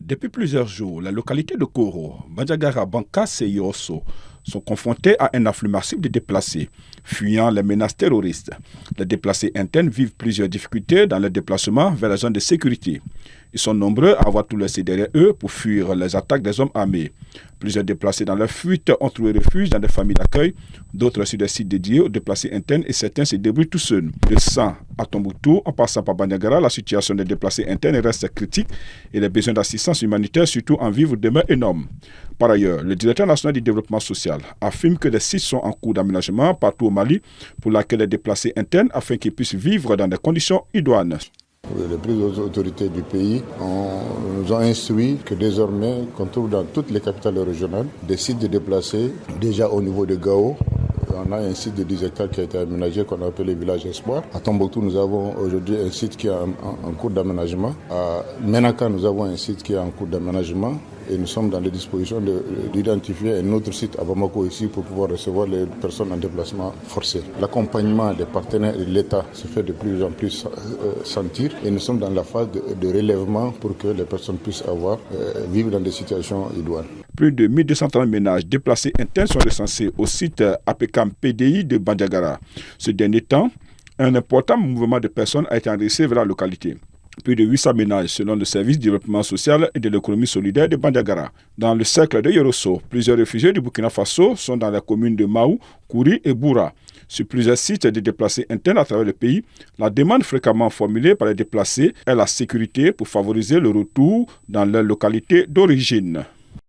Depuis plusieurs jours, la localité de Koro, Bandiagara, Bankasse et Yosso sont confrontés à un afflux massif de déplacés, fuyant les menaces terroristes. Les déplacés internes vivent plusieurs difficultés dans leur déplacement vers la zone de sécurité. Ils sont nombreux à avoir tout laissé derrière eux pour fuir les attaques des hommes armés. Plusieurs déplacés dans leur fuite ont trouvé refuge dans des familles d'accueil, d'autres sur des sites dédiés aux déplacés internes et certains se débrouillent tout seuls. De San à Tombouctou, en passant par Bandiagara, la situation des déplacés internes reste critique et les besoins d'assistance humanitaire, surtout en vivres, demeurent énormes. Par ailleurs, le directeur national du développement social affirme que des sites sont en cours d'aménagement partout au Mali pour l'accueil des déplacés internes afin qu'ils puissent vivre dans des conditions idoines. Les plus hautes autorités du pays nous ont instruit que désormais, qu'on trouve dans toutes les capitales régionales des sites de déplacés, déjà au niveau de Gao. On a un site de 10 hectares qui a été aménagé qu'on appelle le village Espoir. À Tombouctou, nous avons aujourd'hui un site qui est en cours d'aménagement. À Menaka, nous avons un site qui est en cours d'aménagement. Et nous sommes dans les dispositions d'identifier un autre site à Bamako ici pour pouvoir recevoir les personnes en déplacement forcé. L'accompagnement des partenaires et de l'État se fait de plus en plus sentir et nous sommes dans la phase de relèvement pour que les personnes puissent vivre dans des situations idoines. Plus de 1230 ménages déplacés internes sont recensés au site APCAM PDI de Bandiagara. Ce dernier temps, un important mouvement de personnes a été enregistré vers la localité. Plus de 800 ménages selon le service du développement social et de l'économie solidaire de Bandiagara. Dans le cercle de Yorosso, plusieurs réfugiés du Burkina Faso sont dans les communes de Maou, Kouri et Boura. Sur plusieurs sites de déplacés internes à travers le pays, la demande fréquemment formulée par les déplacés est la sécurité pour favoriser le retour dans leur localité d'origine.